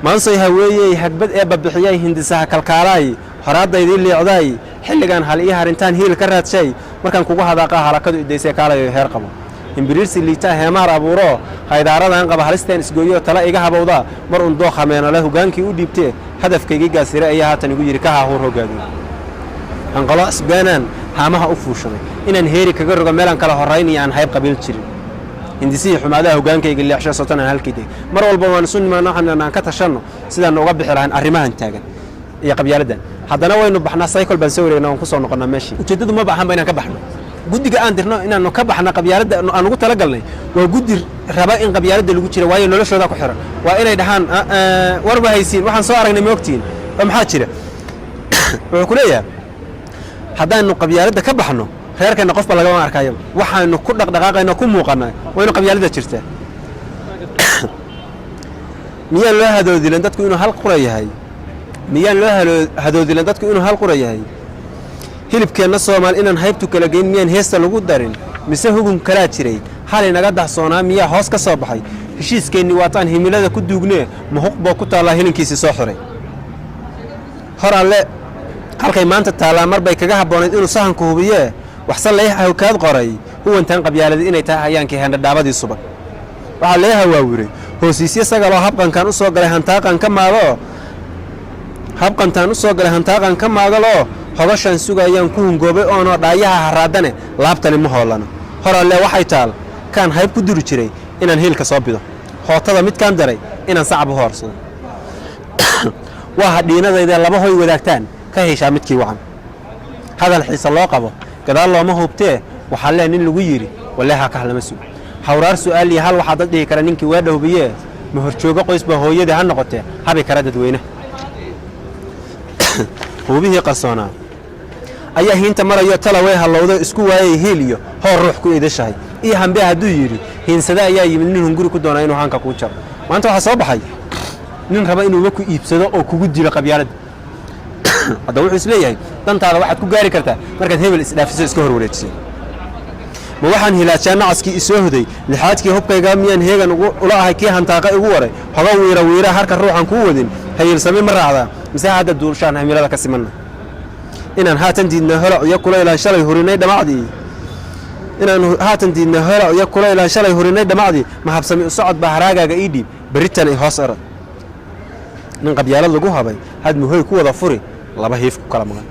maansay haweeyey hagbad ee babixiyay hindisaha kalkaalaay horaadaydii liicday xilligan hal ii harintaan hiil ka raadshay markaan kugu hadaaqa halakadu idaysay kaalayo heer qabo imbiriirsi liita heemaar abuuro haydaaradan qaba halisteen isgooyo tala iga habowda mar un dooq hameena leh hogaankii u dhiibtee hadafkaygii gaasire ayaa haatan igu yiri ka haahuur hogaamiye anqalo asbaanan haamaha u fuushaday inaan heeri kaga rogo meelan kala horeyn iyo aan hayb qabiil jirin hindisii xumaadaha hogaankayga leexsho sotan halkii mar walba waan isu nimaano aan ka tashano sidaan uga bixi lahayn arrimahan taagan iyo qabyaaladan haddana waynu baxnaa cycle baan soo wareegnaa waan ku soo noqonaa meeshii ujeedadu ma baahan ba inaan ka baxno guddiga aan dirno inaanu ka baxna qabyaalada aan ugu tala galnay waa guddi raba in qabyaalada lagu jiro waayo noloshooda ku xiran waa inay dhahaan warba haysiin waxaan soo aragnay ma ogtiin oo maxaa jira wuxuu ku leeyahay haddaanu qabyaalada ka baxno reerkayna qofba lagama arkayo waxaanu ku dhaqdhaqaaqayna ku muuqanaa waa inuu qabyaalada jirtaa miyaan loo hadoodilan dadku inuu hal qura yahay miyaan loo hadoodilan dadku inuu hal qura yahay hilibkeenna Soomaal inaan haybtu kala geyn miyaan heesta lagu darin mise hugun kala jiray hal inaga dahsoonaa miyaa hoos ka soo baxay heshiiskeenni waataan himilada ku duugnee muhuqbo ku taala hilinkiisa soo xiray horaale halkay maanta taala marbay kaga haboonayd inuu sahanku hubiye waxsan leeyahay kaad qoray huwantan qabyaalada inay tahay hayaankii handhaabadii subag waxa leeyahay waawiray hoosiisyo sagaloo habqankan u soo galay hantaaqan ka maado habqantan u soo galay hantaaqan ka maadalo hobashan sugayaan ku hungoobay oo dhaayaha haraadane laabtani ma hoolana horaale waxay taal kan hayb ku diri jiray inaan hiilka soo bido hootada mid kan daray inaan sacab hoorsado waa hadhiinadayda laba hoy wadaagtaan ka heshaa midkii wacan hadal xiisa loo qabo gadaal looma hubtee waxa leen in lagu yiri wallahi ka halama sug hawraar su'aal iyo hal waxa dad dhihi kara ninkii waa dhawbiye ma horjoogo qoys ba hooyada ha noqotee habi kara dadweyne hubihii qarsoona ayaa hinta marayo tala way halowdo isku waayay hiiliyo hor ruux ku idashay iyo hanbe haduu yiri hinsada ayaa yimid nin hunguri ku doonaa inuu hanka ku jaro maanta waxa soo baxay nin raba inuu ku iibsado oo kugu dilo qabyaalada hadda wuxuu isleeyahay dantaada waxaad ku gaari kartaa markaad hebel isdhaafiso iska hor wareejiso ma waxaan hilaajana askii isoo huday lixaadkii hubkayga miyaan heegan ula ahay kii hantaaqa igu waray hoga wiira harka ruuxan ku wadin hayilsami ma raacda mise hadda duulshaan hamilada ka simanna inaan haatan diidna holac iyo kulaylaan shalay hurinay dhamacdii ma habsami u socod baa haraagaaga ii dhiib baritan ay hoos arag nin qabyaalad lagu habay had muhoy ku wada furi laba hiif ku kala maqan